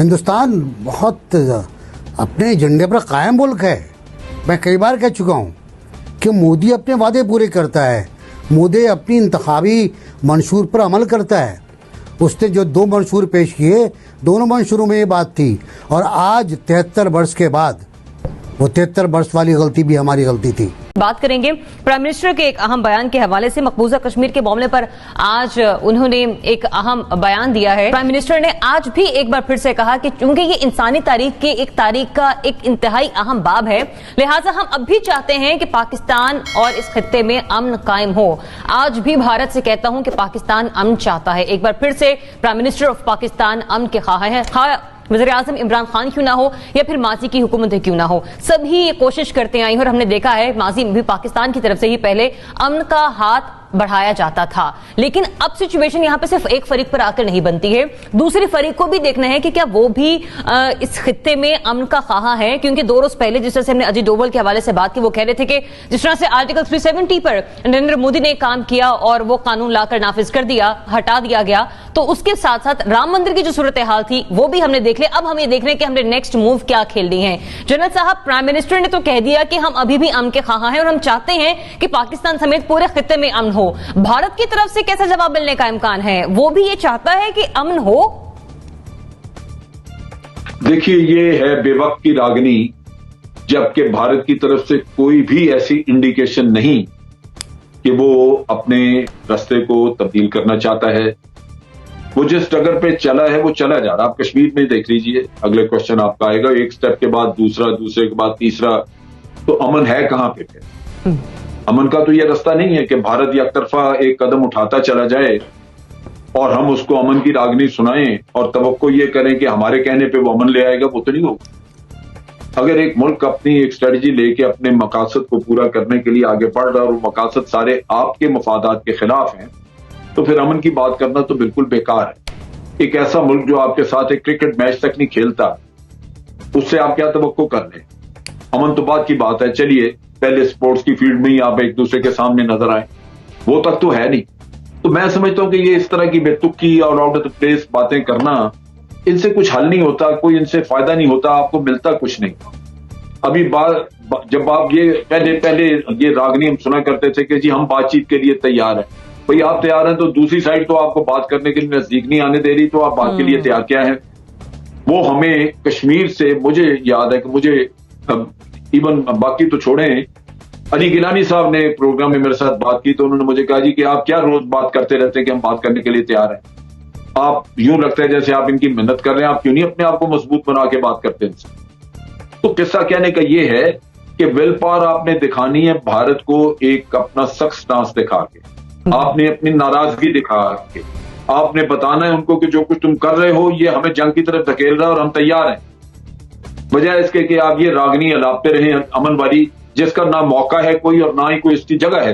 हिंदुस्तान बहुत अपने एजेंडे पर कायम मुल्क है। मैं कई बार कह चुका हूँ कि मोदी अपने वादे पूरे करता है, मोदी अपनी इंतखाबी मंशूर पर अमल करता है। उसने जो 2 मंशूर पेश किए, दोनों मंशूरों में ये बात थी, और आज 73 वर्ष के बाद वो 73 वर्ष वाली गलती भी हमारी गलती थी। बात करेंगे प्राइम मिनिस्टर के एक अहम बयान के हवाले से। मकबूजा कश्मीर के मामले पर आज उन्होंने एक अहम बयान दिया है। प्राइम मिनिस्टर ने आज भी एक बार फिर से कहा कि चूंकि ये इंसानी तारीख के एक तारीख का एक इंतहाई अहम बाब है, लिहाजा हम अब भी चाहते हैं कि पाकिस्तान और इस खित्ते में अमन कायम हो। आज भी भारत से कहता हूं कि पाकिस्तान अमन चाहता है। एक बार फिर से प्राइम मिनिस्टर ऑफ पाकिस्तान अमन के ख्वाह है। वज़ीर-ए-आज़म इमरान खान क्यों ना हो या फिर माजी की हुकूमत क्यों ना हो, सभी ये कोशिश करते आई और हमने देखा है माजी में भी पाकिस्तान की तरफ से ही पहले अमन का हाथ बढ़ाया जाता था। लेकिन अब सिचुएशन यहाँ पे सिर्फ एक फरीक पर आकर नहीं बनती है, दूसरे फरीक को भी देखना है कि क्या वो भी इस खित्ते में अमन का ख्वाह है। क्योंकि 2 रोज पहले जिस तरह से हमने अजीत डोभाल के हवाले से बात की, वो कह रहे थे कि जिस तरह से आर्टिकल 370 पर नरेंद्र मोदी ने काम किया और वो कानून लाकर नाफिज कर दिया, हटा दिया गया, तो उसके साथ साथ राम मंदिर की जो सूरत हाल थी वो भी हमने देख लिया। अब हम ये देख रहे हैं कि हमने नेक्स्ट मूव क्या खेलनी है। जनरल साहब, प्राइम मिनिस्टर ने तो कह दिया कि हम अभी भी अमन के ख्वाह हैं और हम चाहते हैं कि पाकिस्तान समेत पूरे खित्ते में अमन हो। भारत की तरफ से कैसा जवाब मिलने का इम्कान है? वो भी ये चाहता है कि अमन हो। देखिए, ये है बेवक्त की रागनी, जबकि भारत की तरफ से कोई भी ऐसी इंडिकेशन नहीं कि वो अपने रास्ते को तब्दील करना चाहता है। वो जिस डगर पे चला है वो चला जा रहा। आप कश्मीर में देख लीजिए, अगले क्वेश्चन आपका आएगा, एक स्टेप के बाद दूसरा, दूसरे के बाद तीसरा, तो अमन है कहां पे फिर? अमन का तो ये रास्ता नहीं है कि भारत एक तरफा एक कदम उठाता चला जाए और हम उसको अमन की रागनी सुनाएं और तवक्को ये करें कि हमारे कहने पे वो अमन ले आएगा। वो तो नहीं होगा। अगर एक मुल्क अपनी एक स्ट्रेटजी लेके अपने मकासद को पूरा करने के लिए आगे बढ़ रहा है और वो मकासद सारे आपके मफादात के खिलाफ हैं, तो फिर अमन की बात करना तो बिल्कुल बेकार है। एक ऐसा मुल्क जो आपके साथ एक क्रिकेट मैच तक नहीं खेलता, उससे आप क्या तवक्को कर रहे हैं? अमन तो बात की बात है, चलिए पहले स्पोर्ट्स की फील्ड में ही आप एक दूसरे के सामने नजर आए, वो तक तो है नहीं। तो मैं समझता हूं कि ये इस तरह की बेतुकी और आउट ऑफ द प्लेस बातें करना, इनसे कुछ हल नहीं होता, कोई इनसे फायदा नहीं होता, आपको मिलता कुछ नहीं। अभी जब आप ये पहले ये रागनी हम सुना करते थे कि जी हम बातचीत के लिए तैयार हैं। भाई आप तैयार हैं तो दूसरी साइड तो आपको बात करने के लिए नजदीक नहीं आने दे रही, तो आप बात के लिए तैयार क्या है? वो हमें कश्मीर से, मुझे याद है कि मुझे इवन बाकी तो छोड़े, अली गिलानी साहब ने प्रोग्राम में मेरे साथ बात की तो उन्होंने मुझे कहा जी कि आप क्या रोज बात करते रहते हैं कि हम बात करने के लिए तैयार हैं, आप यूं लगता है जैसे आप इनकी मेहनत कर रहे हैं, आप क्यों नहीं अपने आप को मजबूत बना के बात करते हैं? तो किस्सा कहने का ये है कि विल पावर आपने दिखानी है भारत को, एक अपना सख्त स्टांस दिखा के, आपने अपनी नाराजगी दिखा के, आपने बताना है उनको कि जो कुछ तुम कर रहे हो ये हमें जंग की तरफ धकेल रहा है और हम तैयार हैं, बजाय इसके कि आप ये रागनी अलापते रहे अमन वाली, जिसका ना मौका है कोई और ना ही कोई इसकी जगह है।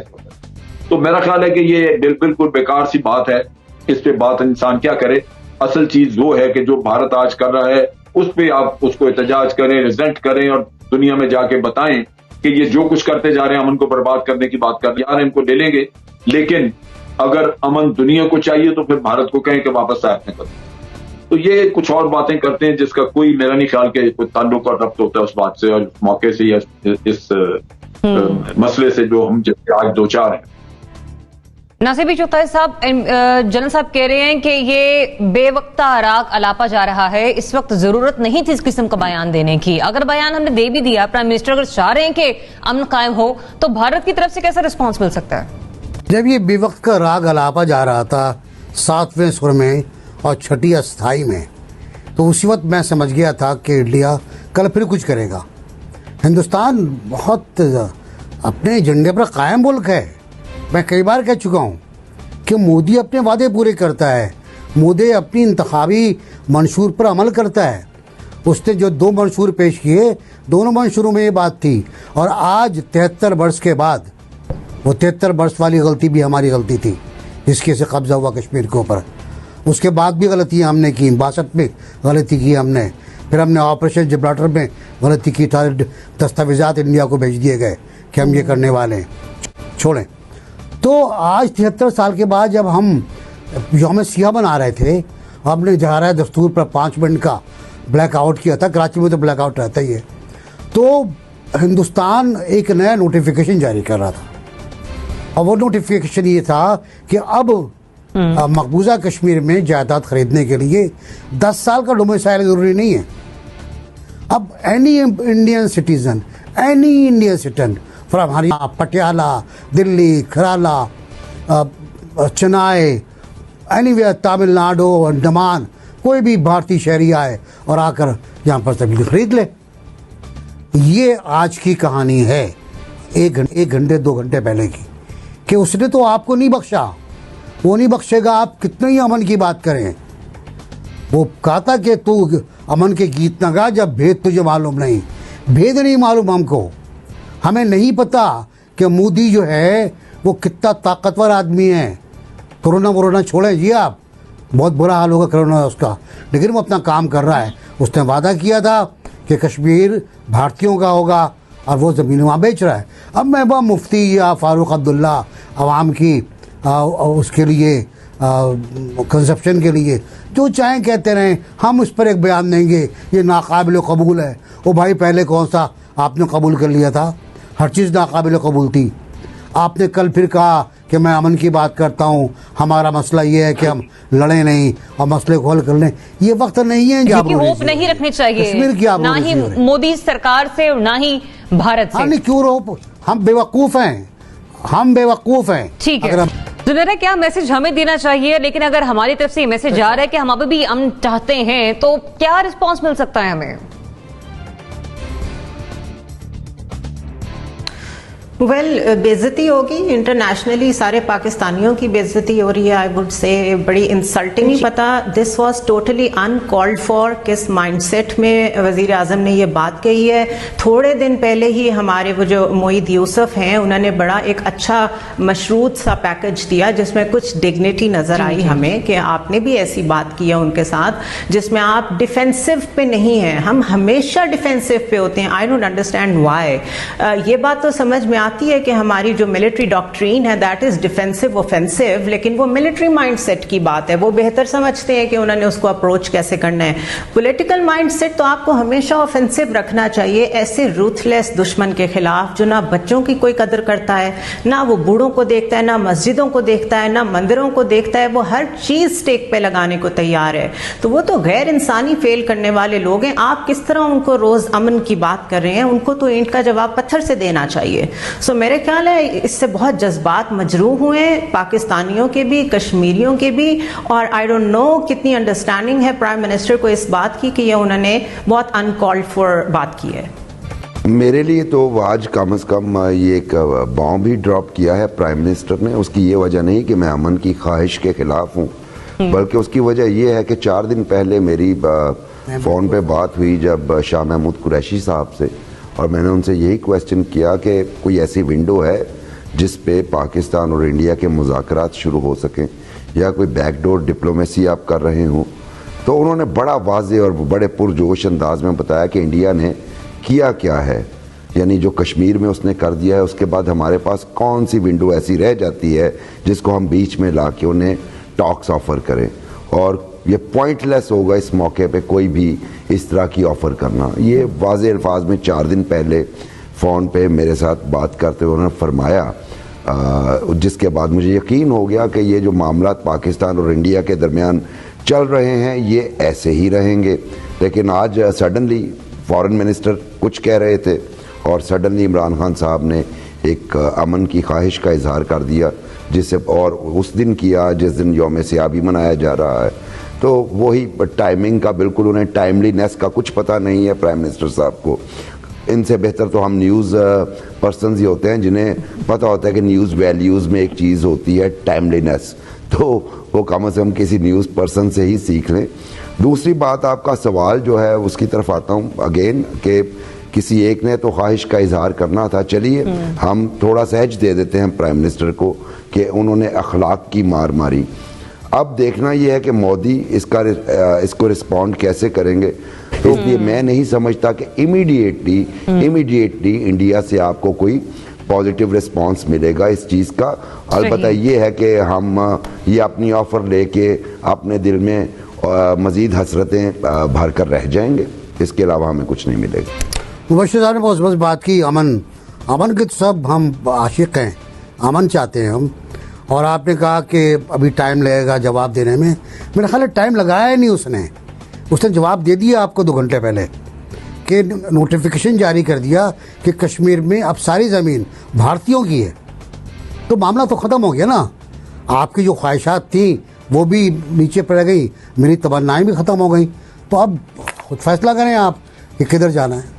तो मेरा ख्याल है कि ये बिल्कुल बेकार सी बात है, इस पे बात इंसान क्या करे। असल चीज वो है कि जो भारत आज कर रहा है उस पे आप उसको एहतजाज करें, रिजेंट करें और दुनिया में जाके बताएं कि ये जो कुछ करते जा रहे हैं अमन को बर्बाद करने की बात कर रहे हैं, इनको ले लेंगे, लेकिन अगर अमन दुनिया को चाहिए तो फिर भारत को कहें कि वापस आए अपने कदम। तो ये कुछ और बातें करते हैं जिसका कोई मेरा नहीं ख्याल के कोई ताल्लुक और रब्त होता है उस बात से और इस मौके से या इस मसले से जो हम आज दो चार हैं। नासिर चौथाई साहब, जनरल साहब कह रहे हैं कि ये बेवक्ता राग अलापा जा रहा है, इस वक्त जरूरत नहीं थी इस किस्म का बयान देने की। अगर बयान हमने दे भी दिया, प्राइम मिनिस्टर अगर चाह रहे हैं कि अमन कायम हो, तो भारत की तरफ से कैसा रिस्पॉन्स मिल सकता है? जब ये बेवक्त का राग अलापा जा रहा था 7वें सुर में और 6ठी अस्थाई में, तो उसी वक्त मैं समझ गया था कि इंडिया कल फिर कुछ करेगा। हिंदुस्तान बहुत अपने एजेंडे पर कायम मुल्क है। मैं कई बार कह चुका हूँ कि मोदी अपने वादे पूरे करता है, मोदी अपनी इंतखाबी मंशूर पर अमल करता है। उसने जो 2 मंशूर पेश किए, दोनों मंशूरों में ये बात थी, और आज 73 वर्ष के बाद वो 73 वर्ष वाली गलती भी हमारी गलती थी जिसके से कब्जा हुआ कश्मीर के ऊपर। उसके बाद भी गलतियाँ हमने की, 62 में गलती की हमने, फिर हमने ऑपरेशन जिब्राल्टर में गलती की, सारे दस्तावेजात इंडिया को भेज दिए गए कि हम ये करने वाले हैं, छोड़ें। तो आज 73 साल के बाद जब हम जो हमें सिया बना रहे थे, हमने जा रहा है दस्तूर पर 5 मिनट का ब्लैकआउट किया था। कराची में तो ब्लैकआउट रहता ही है। तो हिंदुस्तान एक नया नोटिफिकेशन जारी कर रहा था, और वो नोटिफिकेशन ये था कि अब मकबूजा कश्मीर में जायदाद खरीदने के लिए 10 साल का डोमिसाइल ज़रूरी नहीं है। अब any Indian citizen from Haryana, Patiala, Delhi, कराला, चेन्नई, एनीवेयर, तमिलनाडु, अंडमान, कोई भी भारतीय शहरी आए और आकर यहाँ पर तबदीली खरीद ले। ये आज की कहानी है, एक घंटे 2 घंटे पहले की, कि उसने तो आपको नहीं बख्शा, वो नहीं बख्शेगा। आप कितने ही अमन की बात करें। वो कहा था कि तू अमन के गीत ना गा जब भेद तुझे मालूम नहीं। भेद नहीं मालूम हमको, हमें नहीं पता कि मोदी जो है वो कितना ताकतवर आदमी है। कोरोना वोरोना छोड़े जी आप, बहुत बुरा हाल होगा कोरोना उसका, लेकिन वो अपना काम कर रहा है। उसने वादा किया था कि कश्मीर भारतीयों का होगा और वो ज़मीन वहाँ बेच रहा है। अब मैं वह मुफ्ती या फारूक अब्दुल्ला आवाम की उसके लिए कंजप्शन के लिए जो चाहें कहते रहें, हम उस पर एक बयान देंगे, ये नाकाबिल कबूल है। ओ भाई, पहले कौन सा आपने कबूल कर लिया था? हर चीज़ नाकाबिल कबूल थी। आपने कल फिर कहा कि मैं अमन की बात करता हूँ, हमारा मसला ये है कि हम लड़े नहीं और मसले को हल कर लें। ये वक्त नहीं है कि होप नहीं रखनी चाहिए, कश्मीर की ना ही मोदी सरकार से और ना ही भारत से। नहीं, क्यों होप? हम बेवकूफ़ हैं, ठीक है। जुनेरा, क्या मैसेज हमें देना चाहिए? लेकिन अगर हमारी तरफ से ये मैसेज जा रहा है कि हम अभी भी अमन चाहते हैं, तो क्या रिस्पॉन्स मिल सकता है हमें? बेइज्जती होगी इंटरनेशनली, सारे पाकिस्तानियों की बेइज्जती हो रही है। आई वुड से बड़ी इंसल्टिंग। नहीं पता, this was totally uncalled for. किस माइंडसेट में वजीर आजम ने ये बात कही है? थोड़े दिन पहले ही हमारे वो जो मोईद यूसुफ हैं, उन्होंने बड़ा एक अच्छा मशरूत सा पैकेज दिया जिसमें कुछ डिग्निटी नजर आई हमें, कि आपने भी ऐसी बात की है उनके साथ जिसमें आप डिफेंसिव पे नहीं हैं। हम हमेशा डिफेंसिव पे होते हैं। I don't understand why. ये बात तो समझ में आती है कि हमारी जो मिलिट्री डॉक्ट्रीन है दैट इज डिफेंसिव ऑफेंसिव, लेकिन वो मिलिट्री माइंडसेट की बात है। वो बेहतर समझते हैं कि उन्होंने उसको अप्रोच कैसे करना है। पॉलिटिकल माइंडसेट तो आपको हमेशा ऑफेंसिव रखना चाहिए ऐसे रूथलेस दुश्मन के खिलाफ जो ना बच्चों की कोई कदर करता है, ना वो बूढ़ों को देखता है, ना मस्जिदों को देखता है, ना मंदिरों को देखता है। वो हर चीज स्टेक पे लगाने को तैयार है। तो वो तो गैर इंसानी फेल करने वाले लोग हैं। आप किस तरह उनको रोज अमन की बात कर रहे हैं? उनको तो ईंट का जवाब पत्थर से देना चाहिए। सो मेरे ख्याल है इससे बहुत जज्बात मजरूह हुए, पाकिस्तानियों के भी, कश्मीरियों के भी। और आई डोंट नो कितनी अंडरस्टैंडिंग है प्राइम मिनिस्टर को इस बात की कि ये उन्होंने बहुत अनकॉल्ड फॉर बात की है। मेरे लिए तो आज कम से कम ये एक बॉम्ब ही ड्रॉप किया है प्राइम मिनिस्टर ने। उसकी ये वजह नहीं कि मैं अमन की ख्वाहिश के खिलाफ हूँ, बल्कि उसकी वजह यह है कि 4 दिन पहले मेरी फ़ोन पे बात हुई जब शाह महमूद कुरैशी साहब से, और मैंने उनसे यही क्वेश्चन किया कि कोई ऐसी विंडो है जिस पे पाकिस्तान और इंडिया के मुज़ाकरात शुरू हो सकें, या कोई बैकडोर डिप्लोमेसी आप कर रहे हों। तो उन्होंने बड़ा वाज़ेह और बड़े पुरजोश अंदाज में बताया कि इंडिया ने किया क्या है, यानी जो कश्मीर में उसने कर दिया है, उसके बाद हमारे पास कौन सी विंडो ऐसी रह जाती है जिसको हम बीच में ला के उन्हें टॉक्स ऑफ़र करें। और ये पॉइंटलेस होगा इस मौके पे कोई भी इस तरह की ऑफ़र करना। ये वाज़ेह अल्फाज में 4 दिन पहले फ़ोन पे मेरे साथ बात करते हुए उन्होंने फरमाया, जिसके बाद मुझे यकीन हो गया कि ये जो मामला पाकिस्तान और इंडिया के दरमियान चल रहे हैं ये ऐसे ही रहेंगे। लेकिन आज सडनली फॉरेन मिनिस्टर कुछ कह रहे थे और सडनली इमरान खान साहब ने एक अमन की ख्वाहिश का इजहार कर दिया, जिससे और उस दिन किया जिस दिन यौम सियाबी मनाया जा रहा है। तो वही टाइमिंग का, बिल्कुल उन्हें टाइमलीनेस का कुछ पता नहीं है प्राइम मिनिस्टर साहब को। इनसे बेहतर तो हम न्यूज़ पर्सनस ही होते हैं जिन्हें पता होता है कि न्यूज़ वैल्यूज़ में एक चीज़ होती है टाइमलीनेस, तो वो कम से कम किसी न्यूज़ पर्सन से ही सीख लें। दूसरी बात, आपका सवाल जो है उसकी तरफ आता हूँ अगेन, कि किसी एक ने तो ख्वाहिश का इजहार करना था। चलिए हम थोड़ा सहज दे देते हैं प्राइम मिनिस्टर को कि उन्होंने अखलाक की मार मारी। अब देखना यह है कि मोदी इसको रिस्पॉन्ड कैसे करेंगे। तो इसलिए मैं नहीं समझता कि इमीडिएटली इंडिया से आपको कोई पॉजिटिव रिस्पांस मिलेगा इस चीज़ का। अलबत्ता ये है कि हम ये अपनी ऑफ़र लेके अपने दिल में मज़ीद हसरतें भर कर रह जाएंगे। इसके अलावा हमें कुछ नहीं मिलेगा। मुबश्शिर साहब ने बस बात की अमन के तो सब हम आशिक हैं, अमन चाहते हैं हम। और आपने कहा कि अभी टाइम लगेगा जवाब देने में। मेरा ख्याल है टाइम लगाया ही नहीं उसने जवाब दे दिया आपको 2 घंटे पहले कि नोटिफिकेशन जारी कर दिया कि कश्मीर में अब सारी ज़मीन भारतीयों की है। तो मामला तो ख़त्म हो गया ना। आपकी जो ख्वाहिशात थी वो भी नीचे पड़ गई, मेरी तमन्नाएं भी ख़त्म हो गई। तो अब खुद फैसला करें आप कि किधर जाना है।